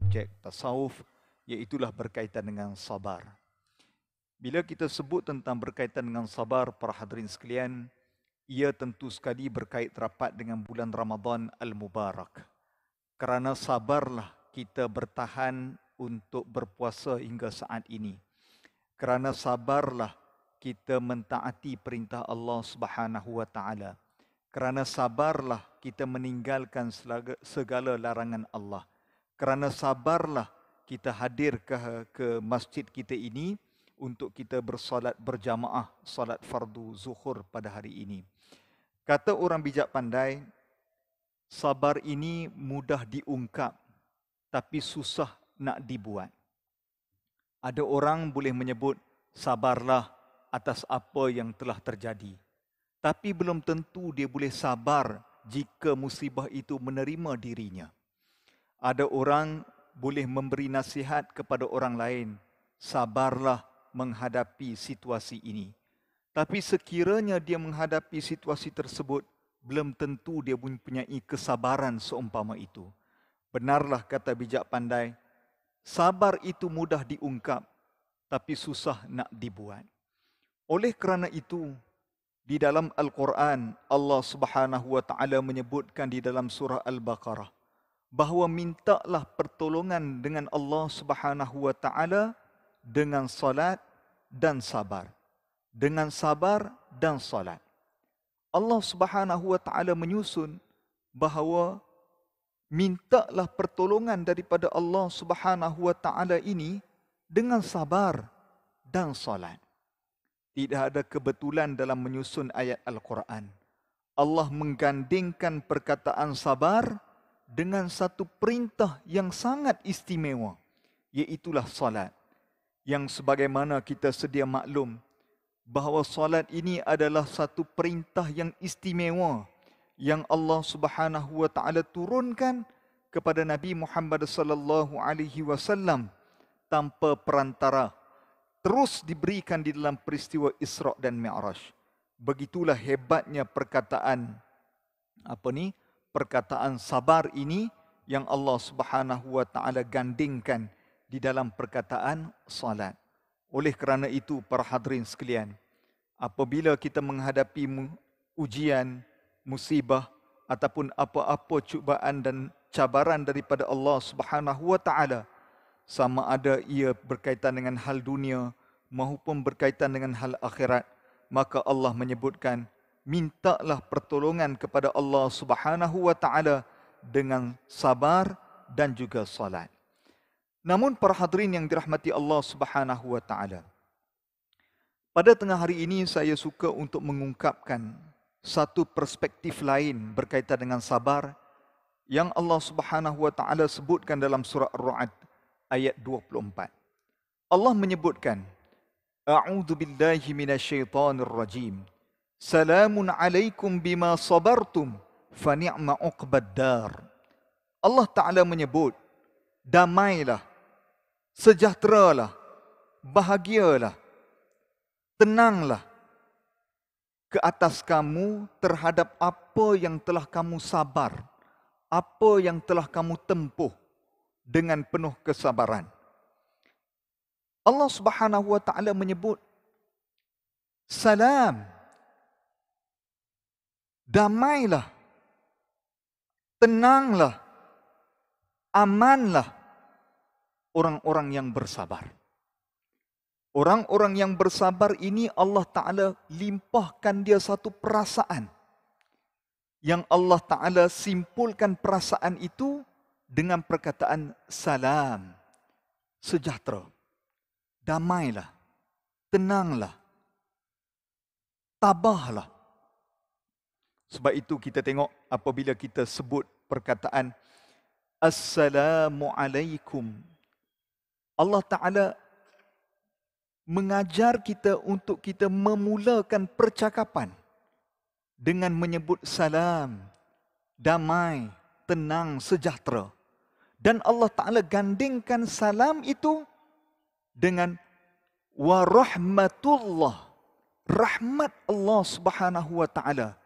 subjek tasawuf, iaitulah berkaitan dengan sabar. Bila kita sebut tentang berkaitan dengan sabar, para hadirin sekalian, ia tentu sekali berkait rapat dengan bulan Ramadan Al-Mubarak. Kerana sabarlah kita bertahan untuk berpuasa hingga saat ini. Kerana sabarlah kita mentaati perintah Allah Subhanahu wa taala. Kerana sabarlah kita meninggalkan segala larangan Allah. Kerana sabarlah kita hadir ke masjid kita ini untuk kita bersolat berjamaah, solat fardu zuhur pada hari ini. Kata orang bijak pandai, sabar ini mudah diungkap, tapi susah nak dibuat. Ada orang boleh menyebut, sabarlah atas apa yang telah terjadi. Tapi belum tentu dia boleh sabar jika musibah itu menerima dirinya. Ada orang boleh memberi nasihat kepada orang lain, sabarlah menghadapi situasi ini. Tapi sekiranya dia menghadapi situasi tersebut, belum tentu dia mempunyai kesabaran seumpama itu. Benarlah kata bijak pandai, sabar itu mudah diungkap, tapi susah nak dibuat. Oleh kerana itu, di dalam Al-Quran, Allah Subhanahu wa taala menyebutkan di dalam surah Al-Baqarah bahawa mintalah pertolongan dengan Allah Subhanahu wa taala dengan salat dan sabar. Dengan sabar dan salat. Allah Subhanahu wa taala menyusun bahawa mintalah pertolongan daripada Allah Subhanahu wa taala ini dengan sabar dan salat. Tidak ada kebetulan dalam menyusun ayat Al-Quran. Allah menggandingkan perkataan sabar dengan satu perintah yang sangat istimewa, iaitulah salat. Yang sebagaimana kita sedia maklum, bahawa salat ini adalah satu perintah yang istimewa yang Allah Subhanahu wa taala turunkan kepada Nabi Muhammad sallallahu alaihi wasallam tanpa perantara, terus diberikan di dalam peristiwa Isra' dan Mi'raj. Begitulah hebatnya perkataan perkataan sabar ini yang Allah Subhanahu wa taala gandingkan di dalam perkataan salat. Oleh kerana itu, para hadirin sekalian, apabila kita menghadapi ujian, musibah ataupun apa-apa cubaan dan cabaran daripada Allah Subhanahu wa taala, sama ada ia berkaitan dengan hal dunia maupun berkaitan dengan hal akhirat, maka Allah menyebutkan, mintalah pertolongan kepada Allah Subhanahu wa taala dengan sabar dan juga salat. Namun para hadirin yang dirahmati Allah Subhanahu wa taala, pada tengah hari ini saya suka untuk mengungkapkan satu perspektif lain berkaitan dengan sabar yang Allah Subhanahu wa taala sebutkan dalam surah Ar-Ra'd ayat 24. Allah menyebutkan, A'udzu billahi minasyaitonir rajim. Salamun alaikum bima sabartum fa ni'ma uqbad dar. Allah Taala menyebut, damailah, sejahteralah, bahagialah, tenanglah ke atas kamu terhadap apa yang telah kamu sabar, apa yang telah kamu tempuh dengan penuh kesabaran. Allah Subhanahu wa taala menyebut salam, damailah, tenanglah, amanlah orang-orang yang bersabar. Orang-orang yang bersabar ini Allah Ta'ala limpahkan dia satu perasaan. Yang Allah Ta'ala simpulkan perasaan itu dengan perkataan salam, sejahtera, damailah, tenanglah, tabahlah. Sebab itu kita tengok apabila kita sebut perkataan Assalamualaikum, Allah Ta'ala mengajar kita untuk kita memulakan percakapan dengan menyebut salam, damai, tenang, sejahtera. Dan Allah Ta'ala gandingkan salam itu dengan warahmatullah, rahmat Allah Subhanahu wa Ta'ala,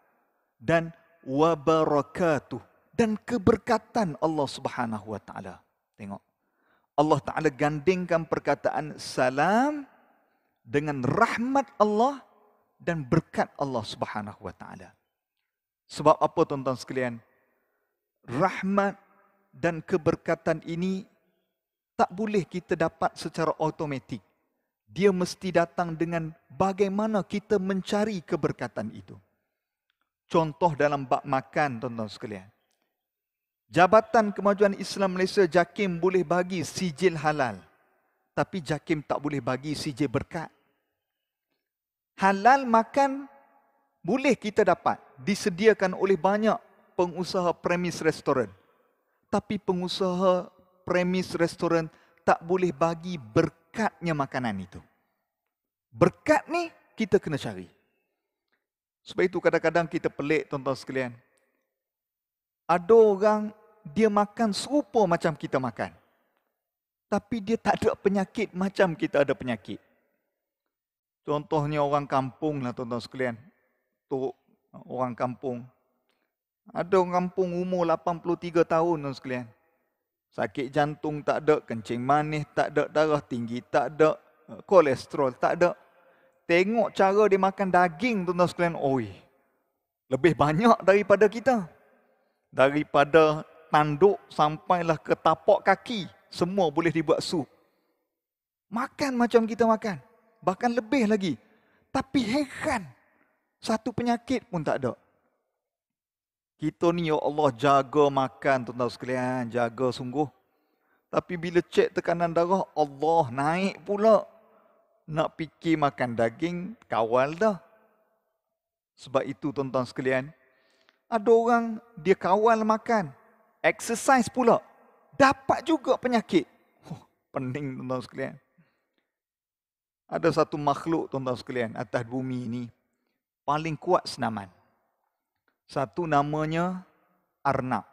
dan wabarakatuh, dan keberkatan Allah Subhanahu wa Ta'ala. Tengok, Allah Ta'ala gandingkan perkataan salam dengan rahmat Allah dan berkat Allah Subhanahu wa Ta'ala. Sebab apa tuan-tuan sekalian? Rahmat dan keberkatan ini tak boleh kita dapat secara automatik. Dia mesti datang dengan bagaimana kita mencari keberkatan itu. Contoh dalam bab makan, tuan-tuan sekalian. Jabatan Kemajuan Islam Malaysia JAKIM boleh bagi sijil halal. Tapi JAKIM tak boleh bagi sijil berkat. Halal makan boleh kita dapat. Disediakan oleh banyak pengusaha premis restoran. Tapi pengusaha premis restoran tak boleh bagi berkatnya makanan itu. Berkat ni kita kena cari. Sebab itu kadang-kadang kita pelik tuan-tuan sekalian. Ada orang dia makan serupa macam kita makan. Tapi dia tak ada penyakit macam kita ada penyakit. Contohnya orang kampung lah tuan-tuan sekalian. Tok orang kampung. Ada orang kampung umur 83 tahun tuan sekalian. Sakit jantung tak ada, kencing manis tak ada, darah tinggi tak ada, kolesterol tak ada. Tengok cara dia makan daging tuan-tuan sekalian. Oi, lebih banyak daripada kita. Daripada tanduk sampailah ke tapak kaki. Semua boleh dibuat sup. Makan macam kita makan. Bahkan lebih lagi. Tapi heran. Satu penyakit pun tak ada. Kita ni ya Allah jaga makan tuan-tuan sekalian. Jaga sungguh. Tapi bila cek tekanan darah, Allah naik pula. Nak fikir makan daging, kawal dah. Sebab itu tuan-tuan sekalian. Ada orang dia kawal makan. Exercise pula. Dapat juga penyakit. Pening tuan-tuan sekalian. Ada satu makhluk tuan-tuan sekalian atas bumi ini. Paling kuat senaman. Satu namanya Arnab.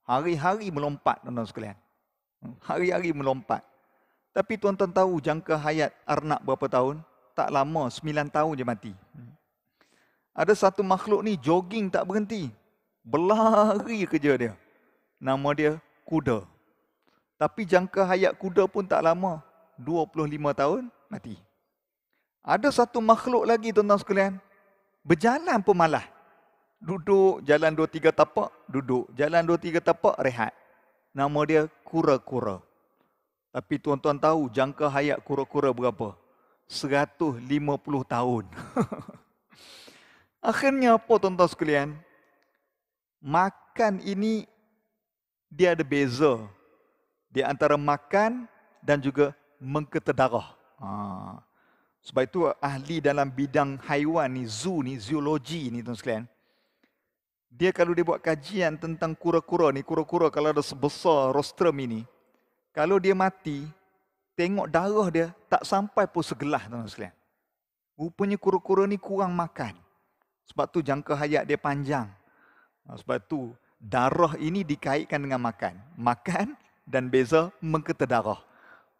Hari-hari melompat tuan-tuan sekalian. Hari-hari melompat. Tapi tuan-tuan tahu jangka hayat Arnab berapa tahun? Tak lama, 9 tahun je mati. Ada satu makhluk ni jogging tak berhenti. Berlari kerja dia. Nama dia kuda. Tapi jangka hayat kuda pun tak lama. 25 tahun, mati. Ada satu makhluk lagi tuan-tuan sekalian. Berjalan pun malah. Duduk, jalan 2-3 tapak, duduk. Jalan 2-3 tapak, rehat. Nama dia kura-kura. Tapi tuan-tuan tahu jangka hayat kura-kura berapa? 150 tahun. Akhirnya apa tuan-tuan sekalian? Makan ini dia ada beza. Di antara makan dan juga mengketa darah. Sebab itu ahli dalam bidang haiwan ni, zoologi ni tuan sekalian. Dia kalau dia buat kajian tentang kura-kura ni, kura-kura kalau ada sebesar rostrum ini, kalau dia mati, tengok darah dia tak sampai pun segelas tuan sekalian. Rupanya kura-kura ni kurang makan. Sebab tu jangka hayat dia panjang. Sebab tu darah ini dikaitkan dengan makan. Makan dan beza mengketa darah.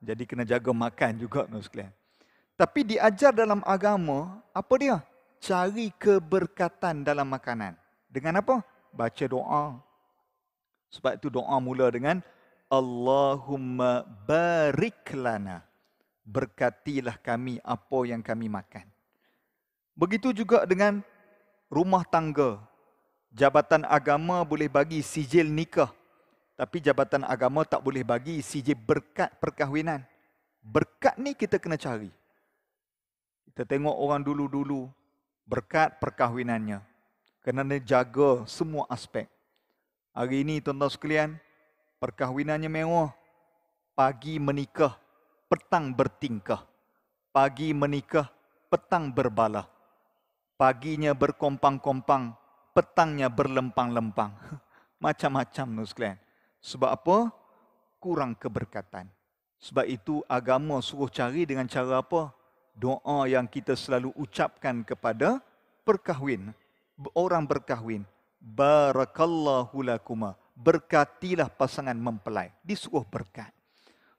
Jadi kena jaga makan juga tuan sekalian. Tapi diajar dalam agama, apa dia? Cari keberkatan dalam makanan. Dengan apa? Baca doa. Sebab itu doa mula dengan Allahumma barik lana. Berkatilah kami apa yang kami makan. Begitu juga dengan rumah tangga. Jabatan agama boleh bagi sijil nikah. Tapi jabatan agama tak boleh bagi sijil berkat perkahwinan. Berkat ni kita kena cari. Kita tengok orang dulu-dulu berkat perkahwinannya. Kena jaga semua aspek. Hari ini tuan-tuan sekalian, perkahwinannya mewah. Pagi menikah, petang bertingkah. Pagi menikah, petang berbala. Paginya berkompang-kompang, petangnya berlempang-lempang. Macam-macam tuan sekalian. Sebab apa? Kurang keberkatan. Sebab itu agama suruh cari dengan cara apa? Doa yang kita selalu ucapkan kepada perkahwin. Orang berkahwin. Barakallahu lakuma. Berkatilah pasangan mempelai. Disuruh berkat.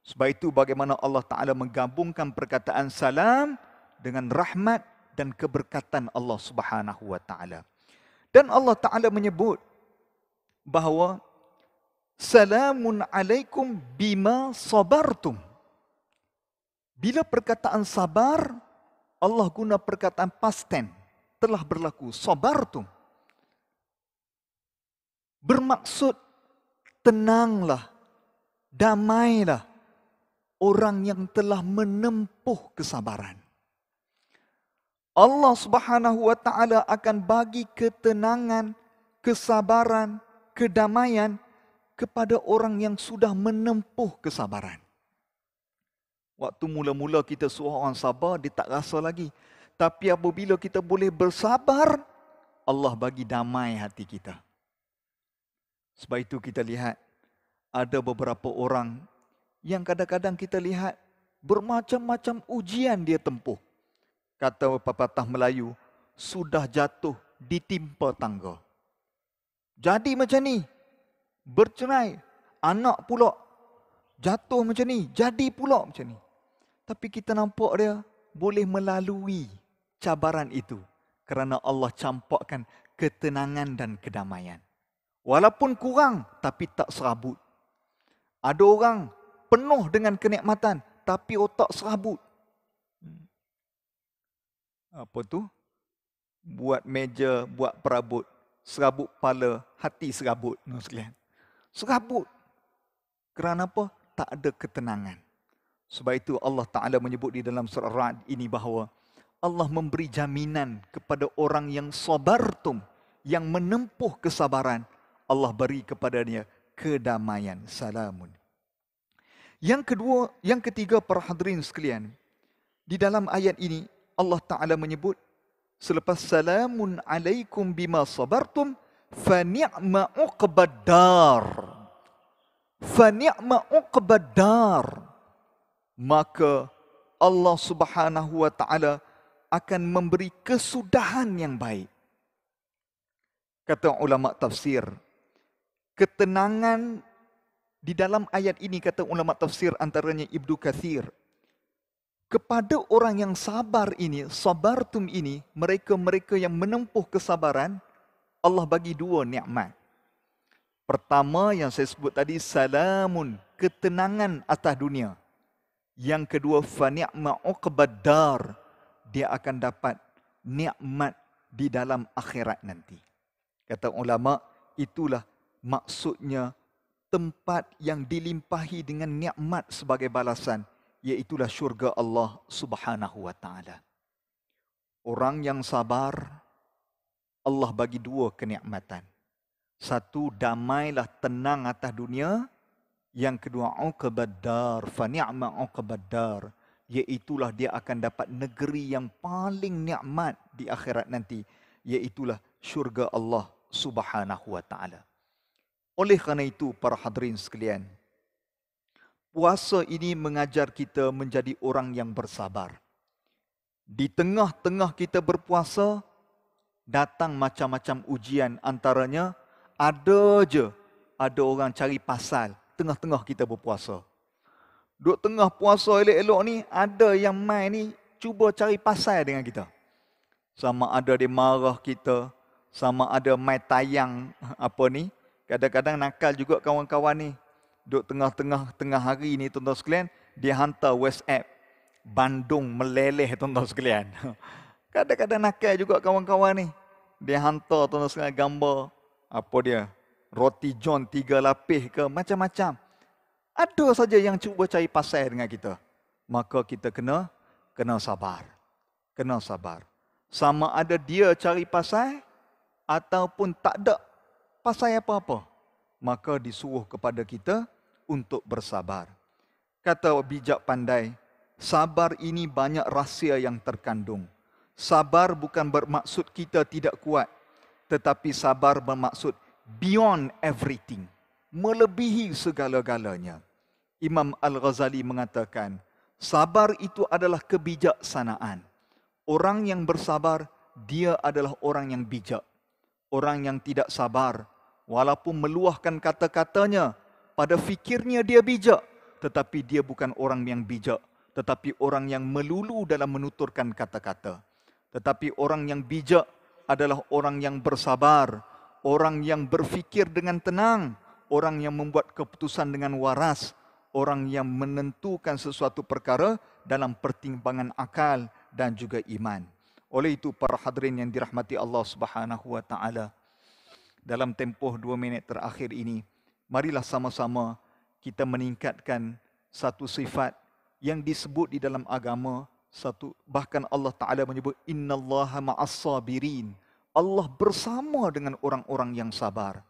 Sebab itu bagaimana Allah Ta'ala menggabungkan perkataan salam dengan rahmat dan keberkatan Allah Subhanahu Wa Ta'ala. Dan Allah Ta'ala menyebut bahawa Salamun alaikum bima sabartum. Bila perkataan sabar, Allah guna perkataan past tense. Telah berlaku, sabartum. Bermaksud tenanglah, damailah orang yang telah menempuh kesabaran. Allah Subhanahu wa taala akan bagi ketenangan, kesabaran, kedamaian kepada orang yang sudah menempuh kesabaran. Waktu mula-mula kita suruh orang sabar, dia tak rasa lagi. Tapi apabila kita boleh bersabar, Allah bagi damai hati kita. Sebab itu kita lihat, ada beberapa orang yang kadang-kadang kita lihat bermacam-macam ujian dia tempuh. Kata pepatah Melayu, sudah jatuh ditimpa tangga. Jadi macam ni, bercerai, anak pula jatuh macam ni, jadi pula macam ni. Tapi kita nampak dia boleh melalui cabaran itu kerana Allah campakkan ketenangan dan kedamaian. Walaupun kurang, tapi tak serabut. Ada orang penuh dengan kenikmatan, tapi otak serabut. Apa tu? Buat meja, buat perabot. Serabut kepala, hati serabut. Serabut. Kerana apa? Tak ada ketenangan. Sebab itu Allah Ta'ala menyebut di dalam surah Ra'd ini bahawa Allah memberi jaminan kepada orang yang sabartum, yang menempuh kesabaran. Allah beri kepada dia kedamaian, salamun. Yang ketiga para hadirin sekalian, di dalam ayat ini Allah Ta'ala menyebut selepas salamun alaikum bima sabartum fa ni'ma uqbad dar. Fa ni'ma uqbad dar. Maka Allah Subhanahu wa taala akan memberi kesudahan yang baik. Kata ulama tafsir, ketenangan di dalam ayat ini, kata ulama tafsir antaranya Ibnu Katsir, kepada orang yang sabar ini, sabartum ini, mereka-mereka yang menempuh kesabaran, Allah bagi dua nikmat. Pertama yang saya sebut tadi, salamun, ketenangan atas dunia. Yang kedua, fa ni'ma uqbad dar, dia akan dapat nikmat di dalam akhirat nanti. Kata ulama, itulah maksudnya tempat yang dilimpahi dengan nikmat sebagai balasan, iaitulah syurga Allah Subhanahu wa taala. Orang yang sabar, Allah bagi dua kenikmatan. Satu, damailah, tenang atas dunia. Yang kedua, uqbad dar, fa ni'ma uqbad dar, iaitulah dia akan dapat negeri yang paling nikmat di akhirat nanti, iaitulah syurga Allah Subhanahu wa taala. Oleh kerana itu para hadirin sekalian, puasa ini mengajar kita menjadi orang yang bersabar. Di tengah-tengah kita berpuasa, datang macam-macam ujian, antaranya ada orang cari pasal tengah-tengah kita berpuasa. Duk tengah puasa elok-elok ni, ada yang main ni cuba cari pasal dengan kita. Sama ada dia marah kita, sama ada main tayang apa ni. Kadang-kadang nakal juga kawan-kawan ni. Duk tengah hari ni tuan-tuan sekalian, dia hantar WhatsApp Bandung meleleh tuan-tuan sekalian. Kadang-kadang nakal juga kawan-kawan ni. Dia hantar tuan-tuan sekalian gambar apa dia? Roti John 3 lapis ke, macam-macam. Ada saja yang cuba cari pasal dengan kita. Maka kita kena sabar. Kena sabar. Sama ada dia cari pasal ataupun tak ada pasal apa-apa, maka disuruh kepada kita untuk bersabar. Kata bijak pandai, sabar ini banyak rahsia yang terkandung. Sabar bukan bermaksud kita tidak kuat, tetapi sabar bermaksud beyond everything, melebihi segala-galanya. Imam Al-Ghazali mengatakan, sabar itu adalah kebijaksanaan. Orang yang bersabar, dia adalah orang yang bijak. Orang yang tidak sabar, walaupun meluahkan kata-katanya, pada fikirnya dia bijak, tetapi dia bukan orang yang bijak, tetapi orang yang melulu dalam menuturkan kata-kata. Tetapi orang yang bijak adalah orang yang bersabar, orang yang berfikir dengan tenang, orang yang membuat keputusan dengan waras, orang yang menentukan sesuatu perkara dalam pertimbangan akal dan juga iman. Oleh itu para hadirin yang dirahmati Allah Subhanahu wa taala, dalam tempoh 2 minit terakhir ini, marilah sama-sama kita meningkatkan satu sifat yang disebut di dalam agama, bahkan Allah Ta'ala menyebut innallaha ma'as sabirin. Allah bersama dengan orang-orang yang sabar.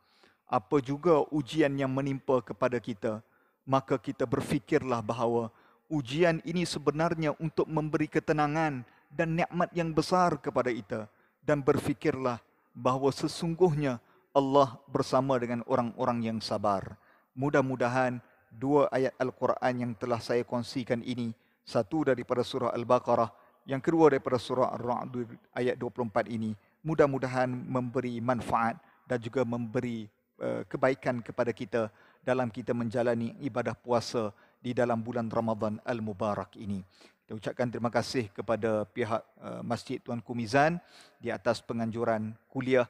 Apa juga ujian yang menimpa kepada kita, maka kita berfikirlah bahawa ujian ini sebenarnya untuk memberi ketenangan dan nikmat yang besar kepada kita. Dan berfikirlah bahawa sesungguhnya Allah bersama dengan orang-orang yang sabar. Mudah-mudahan 2 ayat Al-Quran yang telah saya kongsikan ini, satu daripada surah Al-Baqarah, yang kedua daripada surah Ar-Ra'd ayat 24 ini, mudah-mudahan memberi manfaat dan juga memberi kebaikan kepada kita dalam kita menjalani ibadah puasa di dalam bulan Ramadan Al-Mubarak ini. Kita ucapkan terima kasih kepada pihak Masjid Tuanku Mizan di atas penganjuran kuliah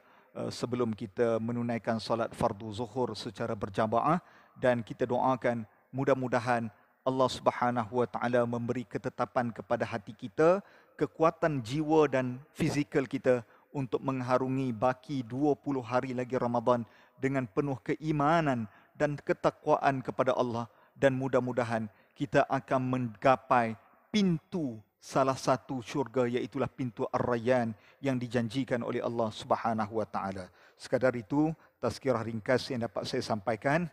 sebelum kita menunaikan solat fardu zuhur secara berjamaah, dan kita doakan mudah-mudahan Allah Subhanahu wa taala memberi ketetapan kepada hati kita, kekuatan jiwa dan fizikal kita untuk mengharungi baki 20 hari lagi Ramadan dengan penuh keimanan dan ketakwaan kepada Allah, dan mudah-mudahan kita akan menggapai pintu salah satu syurga, iaitulah pintu Ar-Rayyan yang dijanjikan oleh Allah Subhanahu wa taala. Sekadar itu tazkirah ringkas yang dapat saya sampaikan.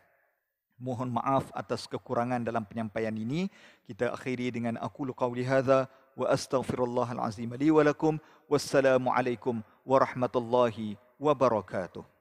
Mohon maaf atas kekurangan dalam penyampaian ini. Kita akhiri dengan aqulu qawli hadza wa astaghfirullahal azim li wa lakum. Wassalamu alaikum warahmatullahi wabarakatuh.